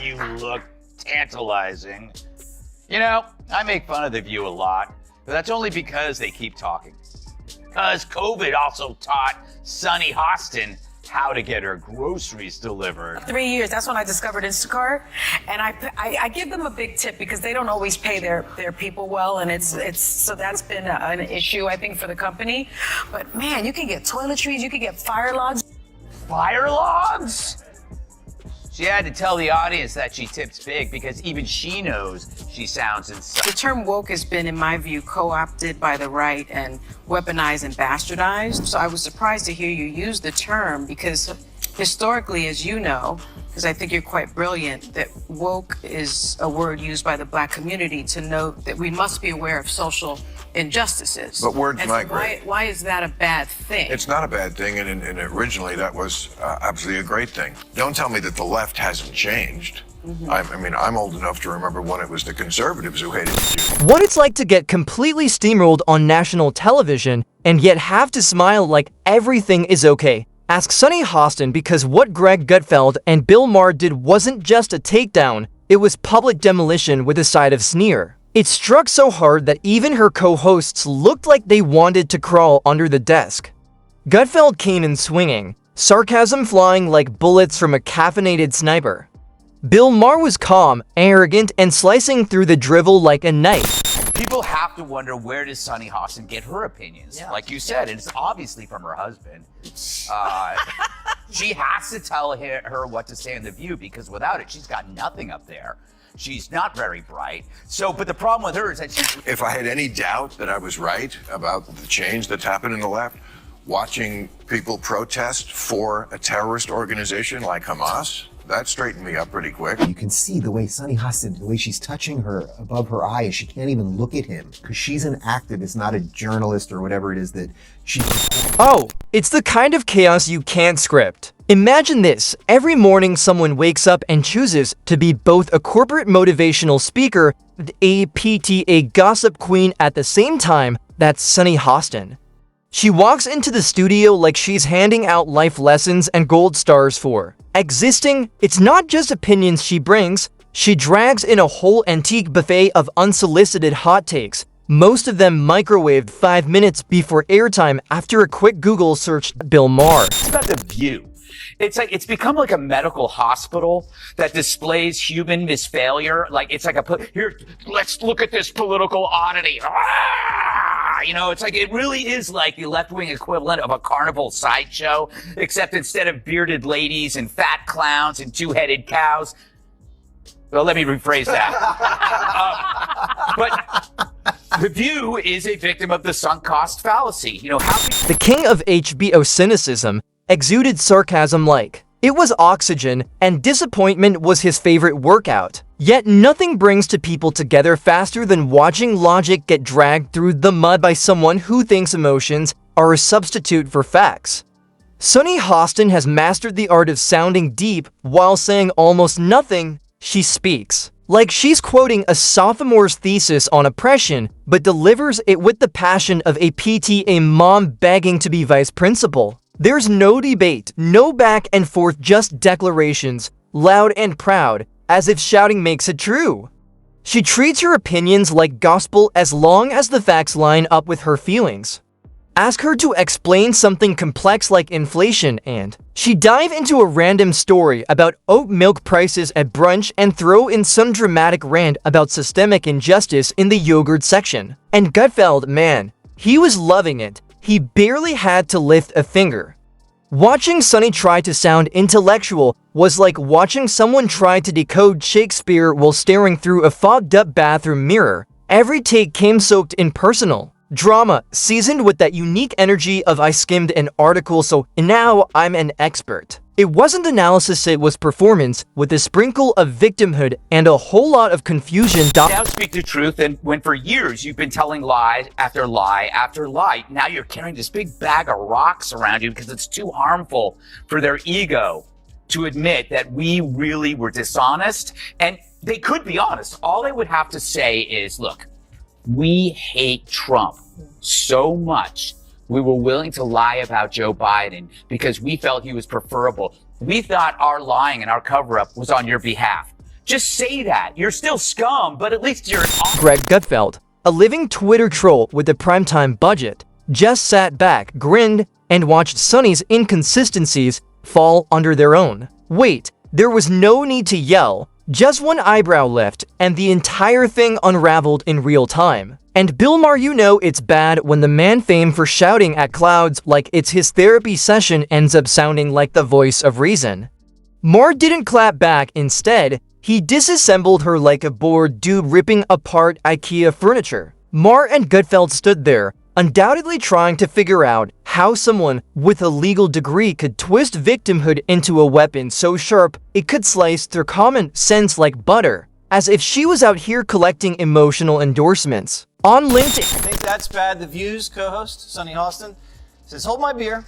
You look tantalizing. You know, I make fun of The View a lot, but that's only because they keep talking. Because COVID also taught Sunny Hostin how to get her groceries delivered. 3 years, that's when I discovered Instacart. And I give them a big tip because they don't always pay their people well. And it's so that's been an issue, I think, for the company. But man, you can get toiletries, you can get fire logs. Fire logs? She had to tell the audience that she tips big because even she knows she sounds insane. The term woke has been, in my view, co-opted by the right and weaponized and bastardized. So I was surprised to hear you use the term because historically, as you know, because I think you're quite brilliant, that woke is a word used by the Black community to note that we must be aware of social injustices. But words and migrate. So why is that a bad thing? It's not a bad thing, and originally that was absolutely a great thing. Don't tell me that the left hasn't changed. I mean, I'm old enough to remember when it was the conservatives who hated Jews. What it's like to get completely steamrolled on national television and yet have to smile like everything is okay. Ask Sunny Hostin, because what Greg Gutfeld and Bill Maher did wasn't just a takedown, it was public demolition with a side of sneer. It struck so hard that even her co-hosts looked like they wanted to crawl under the desk. Gutfeld came in swinging, sarcasm flying like bullets from a caffeinated sniper. Bill Maher was calm, arrogant, and slicing through the drivel like a knife. People have to wonder, where does Sunny Hostin get her opinions? Yeah. Like you said, it's obviously from her husband. She has to tell her what to say in The View, because without it, she's got nothing up there. She's not very bright. So, but the problem with her is that If I had any doubt that I was right about the change that's happened in the left, watching people protest for a terrorist organization like Hamas, that straightened me up pretty quick. You can see the way Sunny Hostin, the way she's touching her above her eye, she can't even look at him because she's an activist, not a journalist or whatever it is that she... Oh, it's the kind of chaos you can't script. Imagine this: every morning someone wakes up and chooses to be both a corporate motivational speaker and a PTA gossip queen at the same time. That's Sunny Hostin. She walks into the studio like she's handing out life lessons and gold stars for existing. It's not just opinions she brings, she drags in a whole antique buffet of unsolicited hot takes, most of them microwaved 5 minutes before airtime after a quick Google search. Bill Maher. it's about The View. It's like, it's become like a medical hospital that displays human misfailure. Like, it's like here, let's look at this political oddity. You know, it's like, it really is like the left-wing equivalent of a carnival sideshow, except instead of bearded ladies and fat clowns and two-headed cows. Well, let me rephrase that. But The View is a victim of the sunk cost fallacy. You know, how the king of HBO cynicism exuded sarcasm like it was oxygen, and disappointment was his favorite workout. Yet nothing brings to people together faster than watching logic get dragged through the mud by someone who thinks emotions are a substitute for facts. Sunny Hostin has mastered the art of sounding deep while saying almost nothing. She speaks like she's quoting a sophomore's thesis on oppression, but delivers it with the passion of a PTA mom begging to be vice principal. There's no debate, no back and forth, just declarations, loud and proud, as if shouting makes it true. She treats her opinions like gospel as long as the facts line up with her feelings. Ask her to explain something complex like inflation and she dive into a random story about oat milk prices at brunch and throw in some dramatic rant about systemic injustice in the yogurt section. And Gutfeld, man, he was loving it. He barely had to lift a finger. Watching Sunny try to sound intellectual was like watching someone try to decode Shakespeare while staring through a fogged-up bathroom mirror. Every take came soaked in personal drama, seasoned with that unique energy of I skimmed an article so now I'm an expert. It wasn't analysis, it was performance, with a sprinkle of victimhood and a whole lot of confusion. Now speak the truth, and when for years you've been telling lie after lie after lie, now you're carrying this big bag of rocks around you because it's too harmful for their ego to admit that we really were dishonest. And they could be honest. All they would have to say is, look, we hate Trump so much, we were willing to lie about Joe Biden because we felt he was preferable. We thought our lying and our cover-up was on your behalf. Just say that. You're still scum, but at least you're an Greg Gutfeld, a living Twitter troll with a primetime budget, just sat back, grinned, and watched Sunny's inconsistencies fall under their own. Wait, there was no need to yell, just one eyebrow lift, and the entire thing unraveled in real time. And Bill Maher, you know it's bad when the man famed for shouting at clouds like it's his therapy session ends up sounding like the voice of reason. Maher didn't clap back, instead, he disassembled her like a bored dude ripping apart IKEA furniture. Maher and Gutfeld stood there, undoubtedly trying to figure out how someone with a legal degree could twist victimhood into a weapon so sharp it could slice through common sense like butter, as if she was out here collecting emotional endorsements. On LinkedIn, I think that's bad. The View's co-host, Sunny Hostin, says, "Hold my beer,"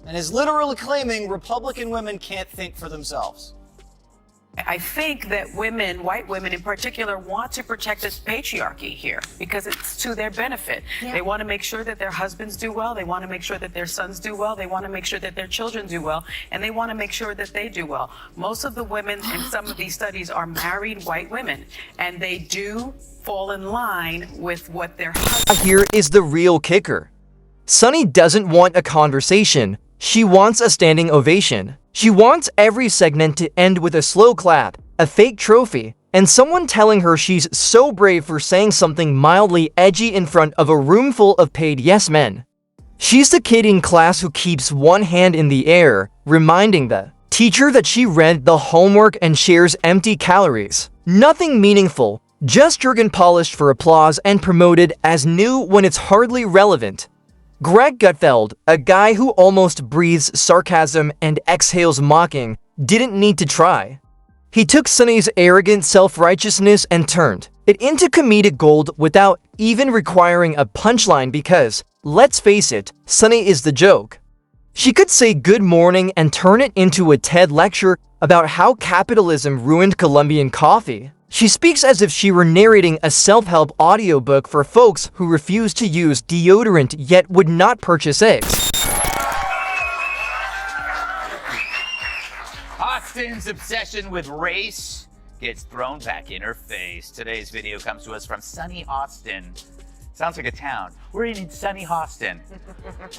and is literally claiming Republican women can't think for themselves. I think that women, white women in particular, want to protect this patriarchy here because it's to their benefit. They want to make sure that their husbands do well. They want to make sure that their sons do well. They want to make sure that their children do well. And they want to make sure that they do well. Most of the women in some of these studies are married white women, and they do fall in line with what their husbands. here is the real kicker. Sunny doesn't want a conversation. She wants a standing ovation. She wants every segment to end with a slow clap, a fake trophy, and someone telling her she's so brave for saying something mildly edgy in front of a room full of paid yes men. She's the kid in class who keeps one hand in the air, reminding the teacher that she read the homework and shares empty calories. Nothing meaningful, just jargon polished for applause and promoted as new when it's hardly relevant. Greg Gutfeld, a guy who almost breathes sarcasm and exhales mocking, didn't need to try. He took Sunny's arrogant self-righteousness and turned it into comedic gold without even requiring a punchline because, let's face it, Sunny is the joke. She could say good morning and turn it into a TED lecture about how capitalism ruined Colombian coffee. She speaks as if she were narrating a self-help audiobook for folks who refuse to use deodorant yet would not purchase eggs. Hostin's obsession with race gets thrown back in her face. Today's video comes to us from Sunny Hostin. Sounds like a town. We're in Sunny Hostin.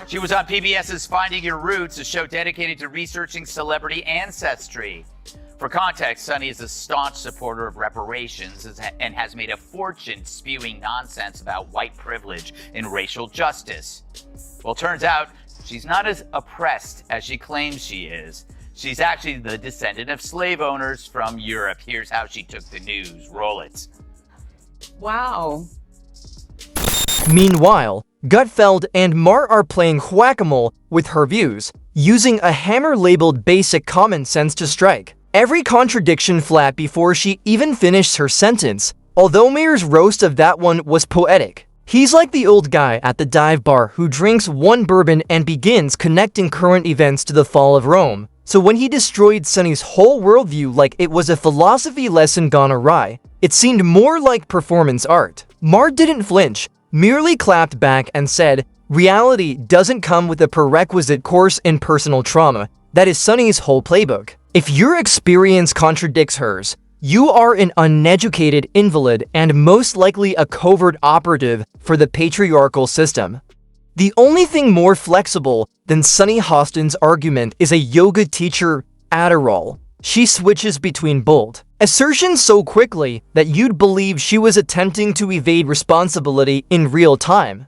She was on PBS's Finding Your Roots, a show dedicated to researching celebrity ancestry. For context, Sunny is a staunch supporter of reparations and has made a fortune spewing nonsense about white privilege and racial justice. Well, turns out she's not as oppressed as she claims she is. She's actually the descendant of slave owners from Europe. Here's how she took the news. Roll it. Wow. Meanwhile, Gutfeld and Maher are playing whack-a-mole with her views, using a hammer labeled basic common sense to strike every contradiction flat before she even finished her sentence, although Maher's roast of that one was poetic. He's like the old guy at the dive bar who drinks one bourbon and begins connecting current events to the fall of Rome. So when he destroyed Sunny's whole worldview like it was a philosophy lesson gone awry, it seemed more like performance art. Maher didn't flinch, merely clapped back and said, "Reality doesn't come with a prerequisite course in personal trauma. That is Sunny's whole playbook. If your experience contradicts hers, you are an uneducated invalid and most likely a covert operative for the patriarchal system." The only thing more flexible than Sunny Hostin's argument is a yoga teacher, Adderall. She switches between bold assertions so quickly that you'd believe she was attempting to evade responsibility in real time.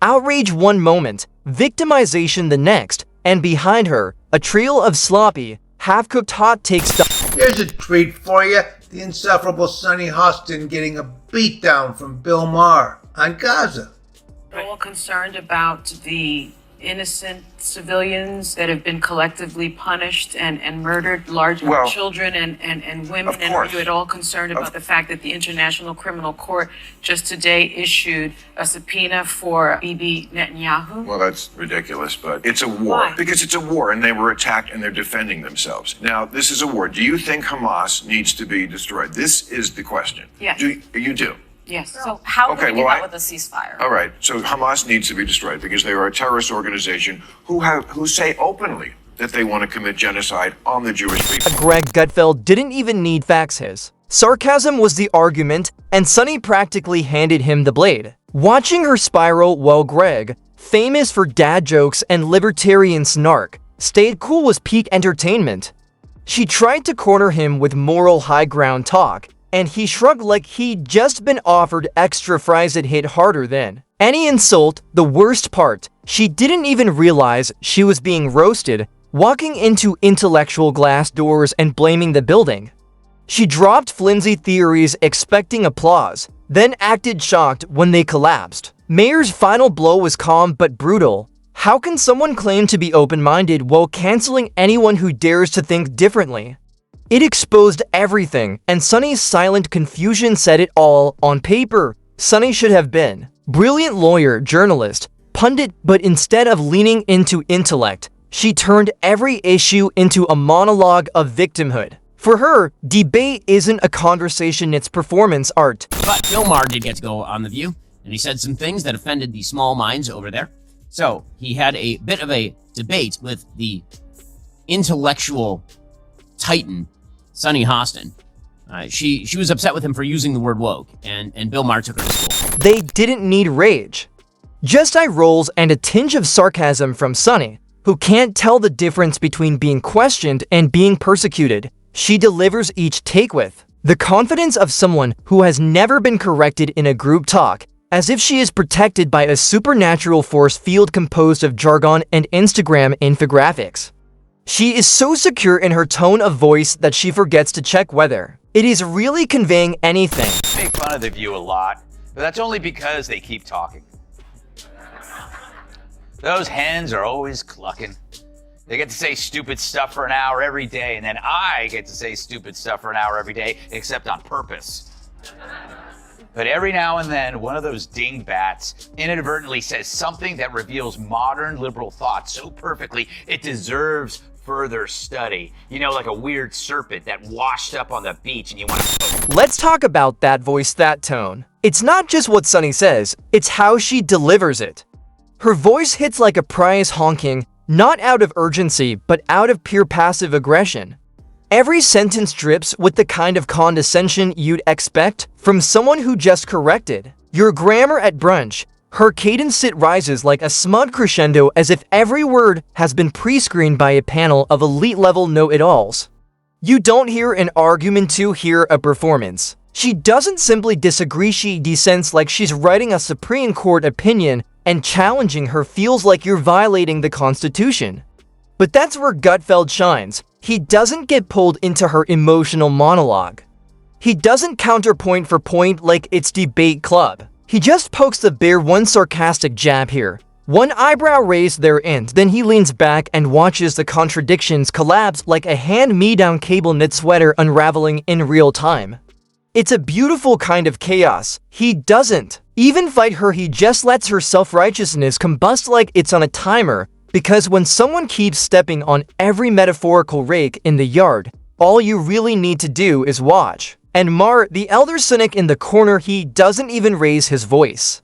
Outrage one moment, victimization the next, and behind her, a trail of sloppy, half-cooked hot takes. Here's a treat for you. The insufferable Sunny Hostin getting a beatdown from Bill Maher on Gaza. We're all concerned about the innocent civilians that have been collectively punished and murdered, largely Well, children and women. of And course. are you at all concerned about the fact that the International Criminal Court just today issued a subpoena for Bibi Netanyahu? Well, that's ridiculous, but it's a war. Why? Because it's a war, and they were attacked, and they're defending themselves. Now, this is a war. Do you think Hamas needs to be destroyed? This is the question. Yes. You do? Yes. So how Okay, can we do well, that with a ceasefire? All right. So Hamas needs to be destroyed because they are a terrorist organization who say openly that they want to commit genocide on the Jewish people. Greg Gutfeld didn't even need facts his. Sarcasm was the argument, and Sunny practically handed him the blade. Watching her spiral while Greg, famous for dad jokes and libertarian snark, stayed cool was peak entertainment. She tried to corner him with moral high ground talk, and he shrugged like he'd just been offered extra fries that hit harder than any insult. The worst part, she didn't even realize she was being roasted, walking into intellectual glass doors and blaming the building. She dropped flimsy theories expecting applause, then acted shocked when they collapsed. Maher's final blow was calm but brutal. How can someone claim to be open-minded while canceling anyone who dares to think differently? It exposed everything, and Sunny's silent confusion said it all. On paper, Sunny should have been brilliant lawyer, journalist, pundit, but instead of leaning into intellect, she turned every issue into a monologue of victimhood. For her, debate isn't a conversation, it's performance art. But Bill Maher did get to go on The View, and he said some things that offended the small minds over there. So he had a bit of a debate with the intellectual titan, Sunny Hostin. She was upset with him for using the word woke, and Bill Maher took her to school. They didn't need rage. Just eye rolls and a tinge of sarcasm from Sunny, who can't tell the difference between being questioned and being persecuted. She delivers each take with the confidence of someone who has never been corrected in a group talk, as if she is protected by a supernatural force field composed of jargon and Instagram infographics. She is so secure in her tone of voice that she forgets to check whether it is really conveying anything. I make fun of The View a lot, but that's only because they keep talking. Those hens are always clucking. They get to say stupid stuff for an hour every day, and then I get to say stupid stuff for an hour every day, except on purpose. But every now and then, one of those dingbats inadvertently says something that reveals modern liberal thought so perfectly it deserves further study. You know, like a weird serpent that washed up on the beach and you want to... Let's talk about that voice, that tone. It's not just what Sunny says, it's how she delivers it. Her voice hits like a prize honking, not out of urgency, but out of pure passive aggression. Every sentence drips with the kind of condescension you'd expect from someone who just corrected your grammar at brunch. Her cadence rises like a smug crescendo, as if every word has been pre-screened by a panel of elite-level know-it-alls. You don't hear an argument to hear a performance. She doesn't simply disagree, she dissents like she's writing a Supreme Court opinion, and challenging her feels like you're violating the Constitution. But that's where Gutfeld shines. He doesn't get pulled into her emotional monologue. He doesn't counterpoint for point like it's debate club. He just pokes the bear, one sarcastic jab here, one eyebrow raised there, and then he leans back and watches the contradictions collapse like a hand-me-down cable knit sweater unraveling in real time. It's a beautiful kind of chaos. He doesn't even fight her, he just lets her self-righteousness combust like it's on a timer, because when someone keeps stepping on every metaphorical rake in the yard, all you really need to do is watch. And Maher, the elder cynic in the corner, he doesn't even raise his voice.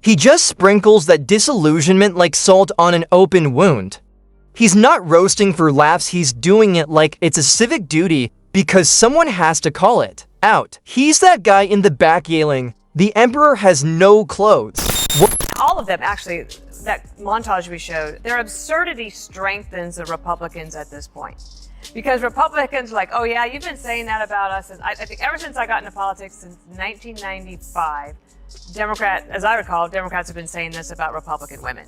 He just sprinkles that disillusionment like salt on an open wound. He's not roasting for laughs, he's doing it like it's a civic duty because someone has to call it out. He's that guy in the back yelling, "The emperor has no clothes." All of them, actually, that montage we showed, their absurdity strengthens the Republicans at this point. Because Republicans are like, oh yeah, you've been saying that about us. I think ever since I got into politics since 1995, as I recall, Democrats have been saying this about Republican women.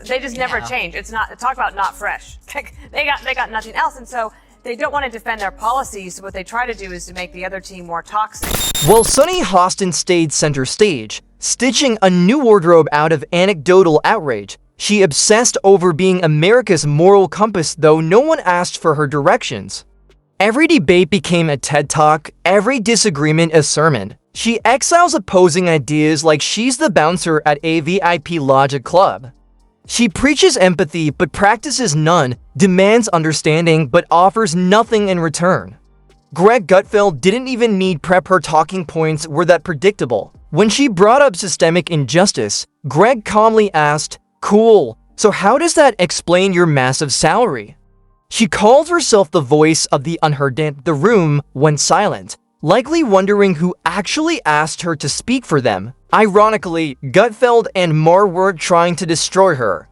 They just never change. It's not, talk about not fresh. They got nothing else. And so they don't want to defend their policies. So what they try to do is to make the other team more toxic. While Sunny Hostin stayed center stage, stitching a new wardrobe out of anecdotal outrage, she obsessed over being America's moral compass, though no one asked for her directions. Every debate became a TED Talk, every disagreement a sermon. She exiles opposing ideas like she's the bouncer at a VIP logic club. She preaches empathy but practices none, demands understanding but offers nothing in return. Greg Gutfeld didn't even need prep, her talking points were that predictable. When she brought up systemic injustice, Greg calmly asked, "Cool, so how does that explain your massive salary?" She called herself the voice of the unheard, and the room went silent, likely wondering who actually asked her to speak for them. Ironically, Gutfeld and Maher weren't trying to destroy her.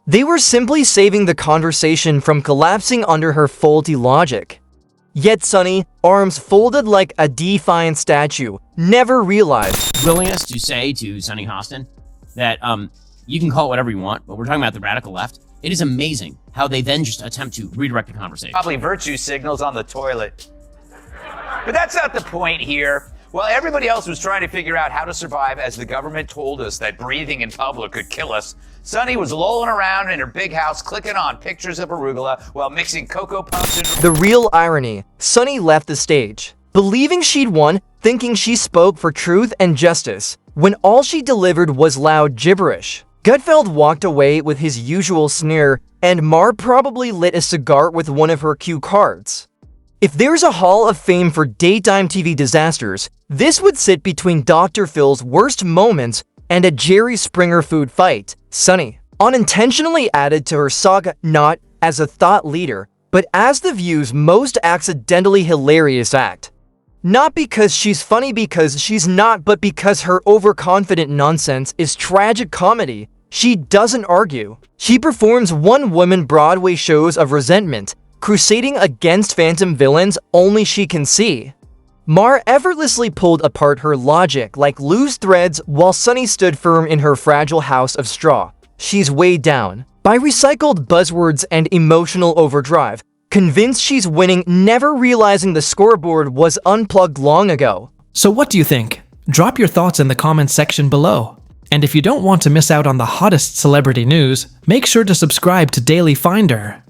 They were simply saving the conversation from collapsing under her faulty logic. Yet Sonny, arms folded like a defiant statue, never realized Willingness to say to Sonny Hostin that you can call it whatever you want, but we're talking about the radical left. It is amazing how they then just attempt to redirect the conversation. Probably virtue signals on the toilet. But that's not the point here. While everybody else was trying to figure out how to survive as the government told us that breathing in public could kill us, Sonny was lolling around in her big house clicking on pictures of arugula while mixing Cocoa Puffs into... the real irony. Sonny left the stage, believing she'd won, thinking she spoke for truth and justice, when all she delivered was loud gibberish. Gutfeld walked away with his usual sneer, and Maher probably lit a cigar with one of her cue cards. If there's a Hall of Fame for daytime TV disasters, this would sit between Dr. Phil's worst moments and a Jerry Springer food fight. Sonny, unintentionally added to her saga not as a thought leader, but as the View's most accidentally hilarious act. Not because she's funny because she's not, but because her overconfident nonsense is tragic comedy. She doesn't argue. She performs one-woman Broadway shows of resentment, crusading against phantom villains only she can see. Maher effortlessly pulled apart her logic like loose threads while Sonny stood firm in her fragile house of straw. She's weighed down by recycled buzzwords and emotional overdrive, convinced she's winning, never realizing the scoreboard was unplugged long ago. So what do you think? Drop your thoughts in the comments section below. And if you don't want to miss out on the hottest celebrity news, make sure to subscribe to Daily Finder.